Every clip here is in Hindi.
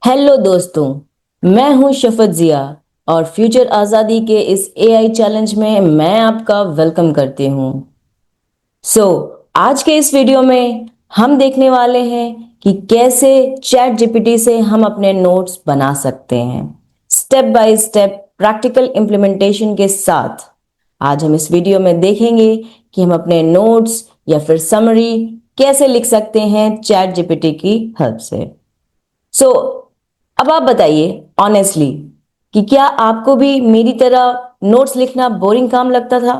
हेलो दोस्तों, मैं हूं शफत जिया और फ्यूचर आज़ादी के इस एआई चैलेंज में मैं आपका वेलकम करती हूं। आज के इस वीडियो में हम देखने वाले हैं कि कैसे चैट जीपीटी से हम अपने नोट्स बना सकते हैं, step by step practical implementation के साथ। आज हम इस वीडियो में देखेंगे कि हम अपने नोट्स या फिर समरी कैसे लिख सकते हैं चैट जीपीटी की हेल्प से। सो अब आप बताइए ऑनेस्टली कि क्या आपको भी मेरी तरह नोट्स लिखना बोरिंग काम लगता था?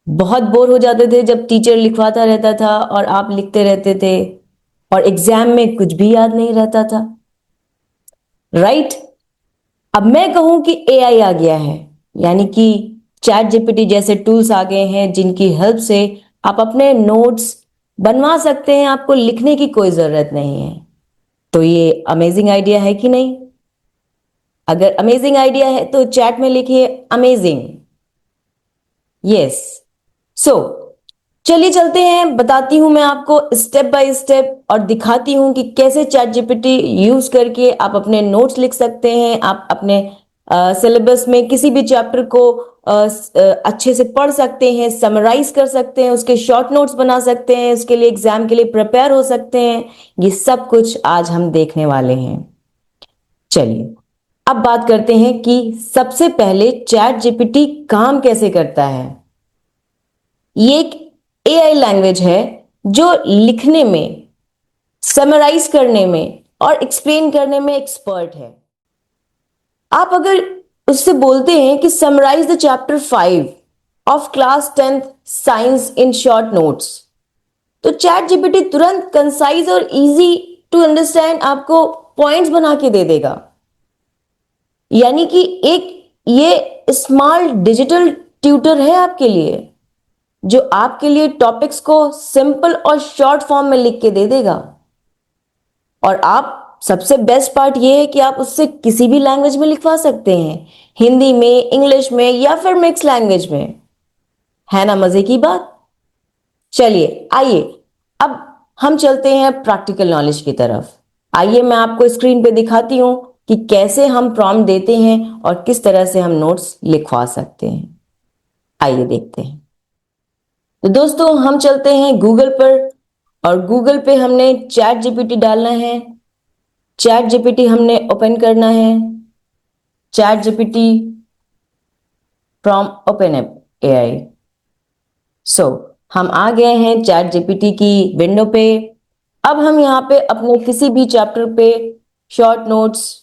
बहुत बोर हो जाते थे जब टीचर लिखवाता रहता था और आप लिखते रहते थे और एग्जाम में कुछ भी याद नहीं रहता था, राइट? अब मैं कहूं कि एआई आ गया है, यानी कि चैट जीपीटी जैसे टूल्स आ गए हैं जिनकी हेल्प से आप अपने नोट्स बनवा सकते हैं, आपको लिखने की कोई जरूरत नहीं है। तो ये अमेजिंग आइडिया है कि नहीं? अगर अमेजिंग आइडिया है तो चैट में लिखिए अमेजिंग। यस। सो चलिए चलते हैं, बताती हूं मैं आपको स्टेप बाय स्टेप और दिखाती हूं कि कैसे चैट जीपीटी यूज करके आप अपने नोट्स लिख सकते हैं। आप अपने सिलेबस में किसी भी चैप्टर को अच्छे से पढ़ सकते हैं, समराइज कर सकते हैं, उसके शॉर्ट नोट्स बना सकते हैं, उसके लिए एग्जाम के लिए प्रिपेयर हो सकते हैं। ये सब कुछ आज हम देखने वाले हैं। चलिए अब बात करते हैं कि सबसे पहले चैट जीपीटी काम कैसे करता है। ये एक एआई लैंग्वेज है जो लिखने में, समराइज करने में और एक्सप्लेन करने में एक्सपर्ट है। आप अगर उससे बोलते हैं कि summarize the chapter 5 of class 10th science in short notes, तो चैट जीपीटी तुरंत कंसाइज और इजी टू अंडरस्टैंड आपको पॉइंट्स बना के दे देगा। यानी कि एक ये स्मॉल डिजिटल ट्यूटर है आपके लिए, जो आपके लिए टॉपिक्स को सिंपल और शॉर्ट फॉर्म में लिख के दे देगा। और आप, सबसे बेस्ट पार्ट ये है कि आप उससे किसी भी लैंग्वेज में लिखवा सकते हैं, हिंदी में, इंग्लिश में या फिर मिक्स लैंग्वेज में। है ना मजे की बात? चलिए आइए अब हम चलते हैं प्रैक्टिकल नॉलेज की तरफ। आइए मैं आपको स्क्रीन पे दिखाती हूं कि कैसे हम प्रॉम्प्ट देते हैं और किस तरह से हम नोट्स लिखवा सकते हैं। आइए देखते हैं। तो दोस्तों हम चलते हैं गूगल पर और गूगल पे हमने चैट जीपीटी डालना है। चैट जीपीटी हमने ओपन करना है। ChatGPT from OpenAI. So हम आ गए हैं चैट जीपीटी की विंडो पे। अब हम यहाँ पे अपने किसी भी चैप्टर पे शॉर्ट नोट्स,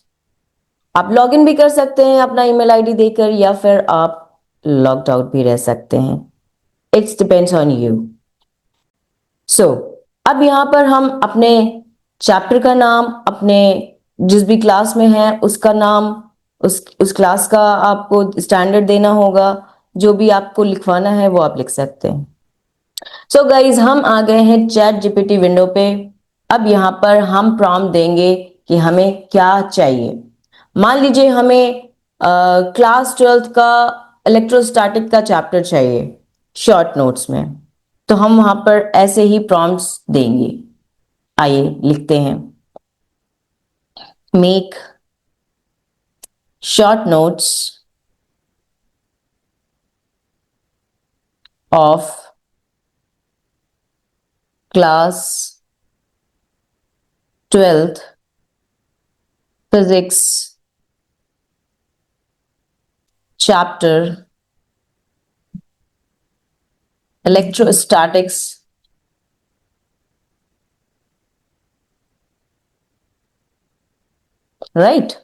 आप लॉगिन भी कर सकते हैं अपना ईमेल आईडी देकर या फिर आप लॉग्ड आउट भी रह सकते हैं। It's depends on you. So अब यहाँ पर हम अपने चैप्टर का नाम, अपने जिस भी क्लास में है उसका नाम, उस क्लास का आपको स्टैंडर्ड देना होगा। जो भी आपको लिखवाना है वो आप लिख सकते हैं। सो गाइज हम आ गए हैं चैट जीपीटी विंडो पे। अब यहाँ पर हम प्रॉम्प्ट देंगे कि हमें क्या चाहिए। मान लीजिए हमें क्लास 12th का इलेक्ट्रोस्टैटिक का चैप्टर चाहिए शॉर्ट नोट्स में, तो हम वहां पर ऐसे ही प्रॉम्प्ट्स देंगे। आइए लिखते हैं, make short notes of class 12th physics chapter electrostatics right.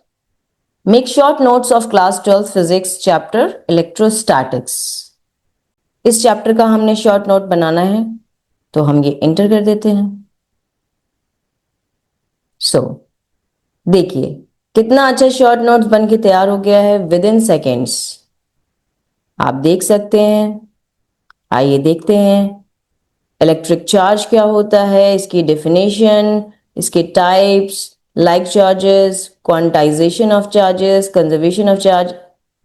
Make short notes of class 12th physics chapter electrostatics। इस चैप्टर का हमने शॉर्ट नोट बनाना है तो हम ये एंटर कर देते हैं। देखिए कितना अच्छा शॉर्ट नोट्स बन के तैयार हो गया है विद इन सेकेंड्स। आप देख सकते हैं। आइए देखते हैं इलेक्ट्रिक चार्ज क्या होता है, इसकी डेफिनेशन, इसके types, like charges, quantization of charges, conservation of charge,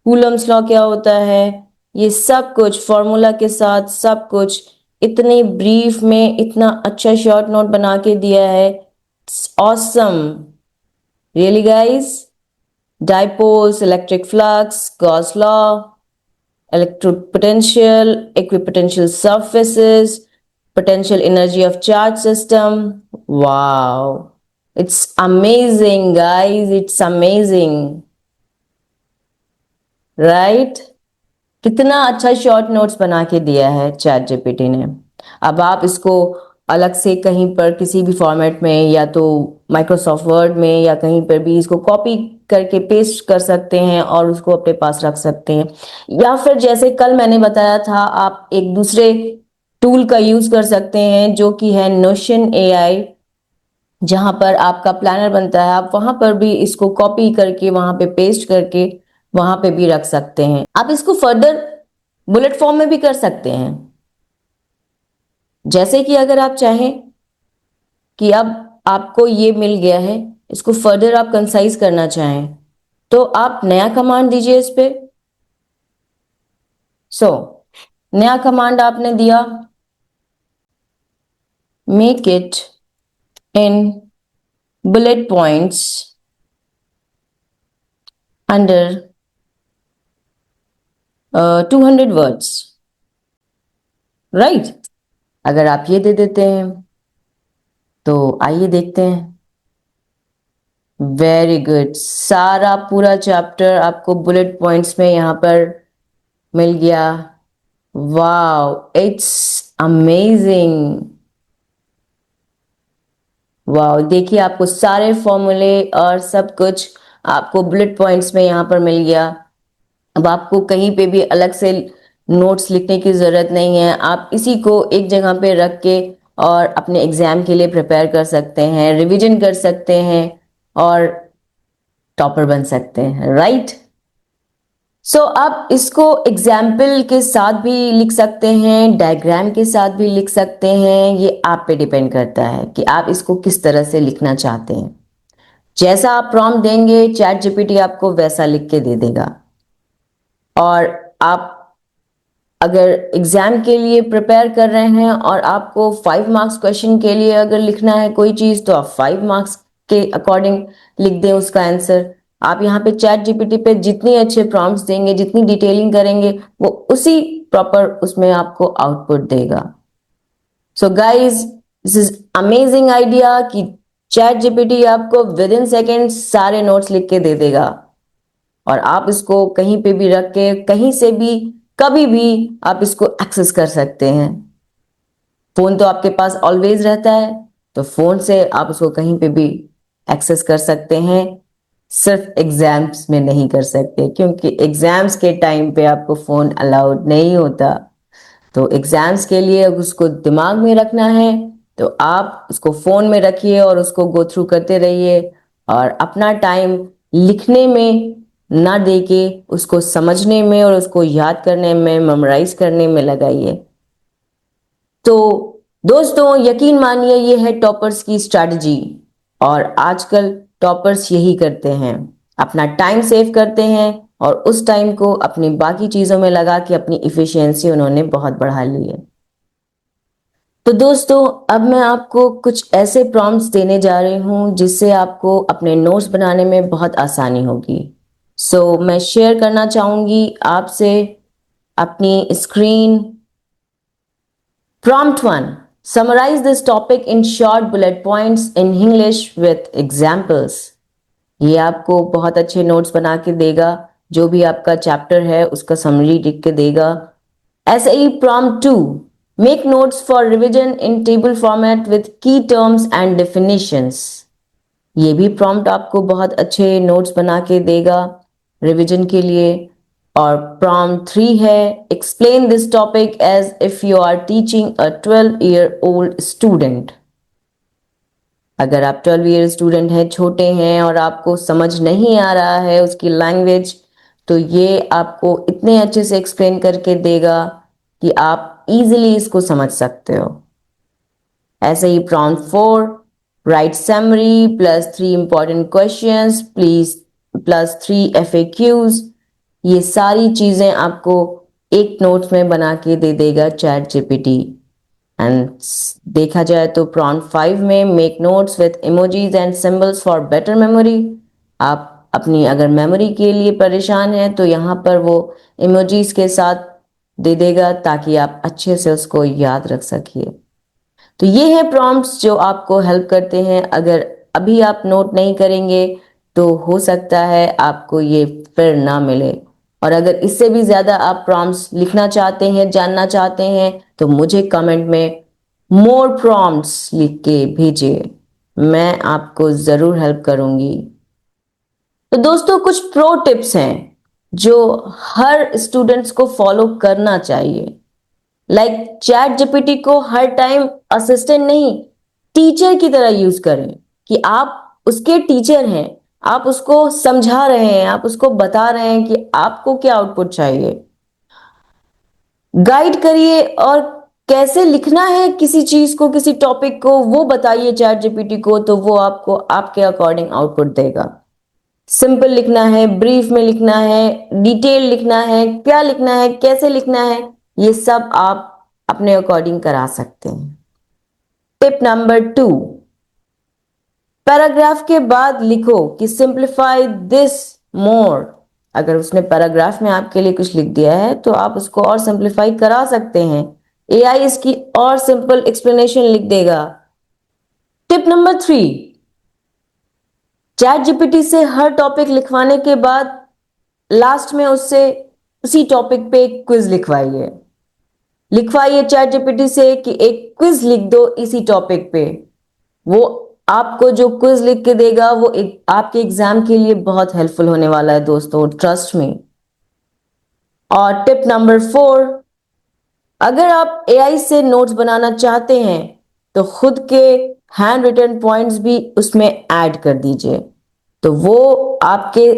Coulomb's law क्या होता है, ये सब कुछ फॉर्मूला के साथ सब कुछ इतने ब्रीफ में इतना अच्छा शॉर्ट नोट बना के दिया है। Awesome. Really, guys? Dipoles, electric flux, Gauss law, electric potential, equipotential surfaces, potential energy of charge system. Wow. It's amazing, guys. It's amazing. Right? कितना अच्छा शॉर्ट नोट्स बना के दिया है चैट जीपीटी ने। अब आप इसको अलग से कहीं पर किसी भी फॉर्मेट में या तो माइक्रोसॉफ्ट वर्ड में या कहीं पर भी इसको कॉपी करके पेस्ट कर सकते हैं और उसको अपने पास रख सकते हैं, या फिर जैसे कल मैंने बताया था आप एक दूसरे टूल का यूज कर सकते हैं जो कि है नोशन एआई, जहां पर आपका प्लानर बनता है। आप वहां पर भी इसको कॉपी करके वहां पे पेस्ट करके वहां पे भी रख सकते हैं। आप इसको फर्दर बुलेट फॉर्म में भी कर सकते हैं, जैसे कि अगर आप चाहें कि अब आपको ये मिल गया है, इसको फर्दर आप कंसाइज करना चाहें तो आप नया कमांड दीजिए इस पे। नया कमांड आपने दिया, make it in bullet points under 200 words, right. अगर आप ये दे देते हैं तो आइए देखते हैं। वेरी गुड, सारा पूरा चैप्टर आपको बुलेट पॉइंट्स में यहां पर मिल गया। Wow, it's amazing. वाओ, देखिए आपको सारे फॉर्मूले और सब कुछ आपको बुलेट पॉइंट्स में यहां पर मिल गया। अब आपको कहीं पे भी अलग से नोट्स लिखने की जरूरत नहीं है, आप इसी को एक जगह पे रख के और अपने एग्जाम के लिए प्रिपेयर कर सकते हैं, रिवीजन कर सकते हैं और टॉपर बन सकते हैं, राइट। आप इसको एग्जाम्पल के साथ भी लिख सकते हैं, डायग्राम के साथ भी लिख सकते हैं, ये आप पे डिपेंड करता है कि आप इसको किस तरह से लिखना चाहते हैं। जैसा आप प्रॉम्प्ट देंगे चैट जीपीटी आपको वैसा लिख के दे देगा। और आप अगर एग्जाम के लिए प्रिपेयर कर रहे हैं और आपको 5 मार्क्स क्वेश्चन के लिए अगर लिखना है कोई चीज, तो आप 5 मार्क्स के अकॉर्डिंग लिख दें उसका आंसर। आप यहाँ पे चैट जीपीटी पे जितनी अच्छे प्रॉम्प्ट्स देंगे, जितनी डिटेलिंग करेंगे, वो उसी प्रॉपर उसमें आपको आउटपुट देगा। So guys, this is amazing idea कि चैट जीपीटी आपको विद इन सेकेंड सारे नोट्स लिख के दे देगा और आप इसको कहीं पे भी रख के कहीं से भी कभी भी आप इसको एक्सेस कर सकते हैं। फोन तो आपके पास ऑलवेज रहता है, तो फोन से आप उसको कहीं पे भी एक्सेस कर सकते हैं। सिर्फ एग्जाम्स में नहीं कर सकते, क्योंकि एग्जाम्स के टाइम पे आपको फोन अलाउड नहीं होता। तो एग्जाम्स के लिए उसको दिमाग में रखना है तो आप उसको फोन में रखिए और उसको गो थ्रू करते रहिए और अपना टाइम लिखने में ना देके उसको समझने में और उसको याद करने में, मेमोराइज करने में लगाइए। तो दोस्तों यकीन मानिए ये है टॉपर्स की स्ट्रैटेजी, और आजकल टॉपर्स यही करते हैं, अपना टाइम सेव करते हैं और उस टाइम को अपनी बाकी चीजों में लगा के अपनी इफिशियंसी उन्होंने बहुत बढ़ा ली है। तो दोस्तों अब मैं आपको कुछ ऐसे प्रॉम्प्ट्स देने जा रही हूं जिससे आपको अपने नोट्स बनाने में बहुत आसानी होगी। मैं शेयर करना चाहूंगी आपसे अपनी screen. Prompt 1. Summarize this topic in short bullet points in English with examples. ये आपको बहुत अच्छे नोट्स बना के देगा, जो भी आपका चैप्टर है उसका समरी लिख के देगा। ऐसे ही Prompt 2. Make notes for revision in table format with key terms and definitions. ये भी प्रॉम्प्ट आपको बहुत अच्छे नोट्स बना के देगा रिवीजन के लिए। और प्रॉम्प्ट 3 है, explain this topic as if you are teaching a 12-year-old student. अगर आप 12 ईयर स्टूडेंट हैं, छोटे हैं और आपको समझ नहीं आ रहा है उसकी लैंग्वेज, तो ये आपको इतने अच्छे से एक्सप्लेन करके देगा कि आप इजीली इसको समझ सकते हो। ऐसे ही prompt 4, write summary plus 3 important questions please plus 3 FAQs। ये सारी चीजें आपको एक नोट्स में बना के दे देगा चैट जीपीटी। एंड देखा जाए तो प्रॉम्प्ट 5 में make notes with emojis and symbols for better memory. आप अपनी अगर मेमोरी के लिए परेशान हैं तो यहाँ पर वो इमोजीज के साथ दे देगा ताकि आप अच्छे से उसको याद रख सकिए। तो ये है प्रॉम्प्ट्स जो आपको हेल्प करते हैं। अगर अभी आप नोट नहीं करेंगे तो हो सकता है आपको ये फिर ना मिले। और अगर इससे भी ज़्यादा आप प्रॉम्प्ट्स लिखना चाहते हैं, जानना चाहते हैं, तो मुझे कमेंट में मोर प्रॉम्प्ट्स लिख के भेजिए, मैं आपको ज़रूर हेल्प करूँगी। तो दोस्तों कुछ प्रो टिप्स हैं जो हर स्टूडेंट्स को फॉलो करना चाहिए। लाइक चैट जीपीटी को हर टाइम असिस्टेंट नहीं, टीचर की तरह यूज करें कि आप उसके टीचर हैं, आप उसको समझा रहे हैं, आप उसको बता रहे हैं कि आपको क्या आउटपुट चाहिए। गाइड करिए और कैसे लिखना है किसी चीज को, किसी टॉपिक को, वो बताइए चैट जीपीटी को, तो वो आपको आपके अकॉर्डिंग आउटपुट देगा। सिंपल लिखना है, ब्रीफ में लिखना है, डिटेल लिखना है, क्या लिखना है, कैसे लिखना है, ये सब आप अपने अकॉर्डिंग करा सकते हैं। टिप नंबर 2, पैराग्राफ के बाद लिखो कि सिंप्लीफाई दिस मोर। अगर उसने पैराग्राफ में आपके लिए कुछ लिख दिया है तो आप उसको और सिंप्लीफाई करा सकते हैं। एआई इसकी और सिंपल एक्सप्लेनेशन लिख देगा। टिप नंबर 3, चैट जीपीटी से हर टॉपिक लिखवाने के बाद लास्ट में उससे उसी टॉपिक पे एक क्विज लिखवाइए चैट जीपीटी से कि एक क्विज लिख दो इसी टॉपिक पे। वो आपको जो क्विज लिख के देगा वो आपके एग्जाम के लिए बहुत हेल्पफुल होने वाला है दोस्तों, ट्रस्ट में। और टिप नंबर 4, अगर आप एआई से नोट्स बनाना चाहते हैं तो खुद के हैंड रिटन पॉइंट्स भी उसमें ऐड कर दीजिए, तो वो आपके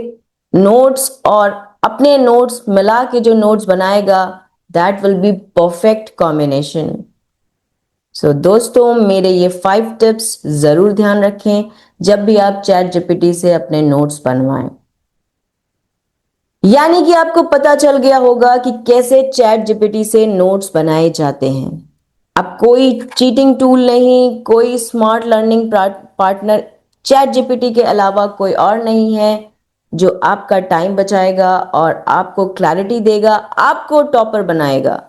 नोट्स और अपने नोट्स मिला के जो नोट्स बनाएगा, that will be perfect combination. So दोस्तों मेरे ये 5 टिप्स जरूर ध्यान रखें जब भी आप चैट जीपीटी से अपने नोट्स बनवाएं। यानी कि आपको पता चल गया होगा कि कैसे चैट जीपीटी से नोट्स बनाए जाते हैं। अब कोई चीटिंग टूल नहीं, कोई smart learning partner chat GPT के अलावा कोई और नहीं है जो आपका टाइम बचाएगा और आपको क्लैरिटी देगा, आपको टॉपर बनाएगा।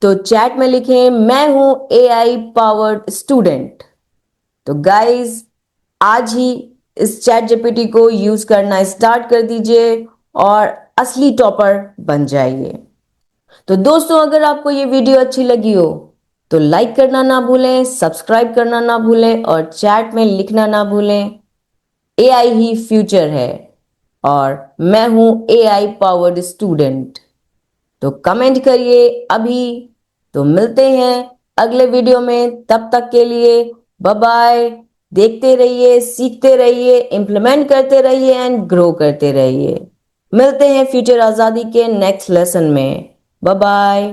तो चैट में लिखें मैं हूं एआई पावर्ड स्टूडेंट। तो गाइस आज ही इस चैट जीपीटी को यूज करना स्टार्ट कर दीजिए और असली टॉपर बन जाइए। तो दोस्तों अगर आपको ये वीडियो अच्छी लगी हो तो लाइक करना ना भूलें, सब्सक्राइब करना ना भूलें और चैट में लिखना ना भूलें एआई ही फ्यूचर है और मैं हूं एआई पावर्ड स्टूडेंट। तो कमेंट करिए अभी। तो मिलते हैं अगले वीडियो में, तब तक के लिए बाय बाय। देखते रहिए, सीखते रहिए, इंप्लीमेंट करते रहिए एंड ग्रो करते रहिए। मिलते हैं फ्यूचर आजादी के नेक्स्ट लेसन में। Bye bye.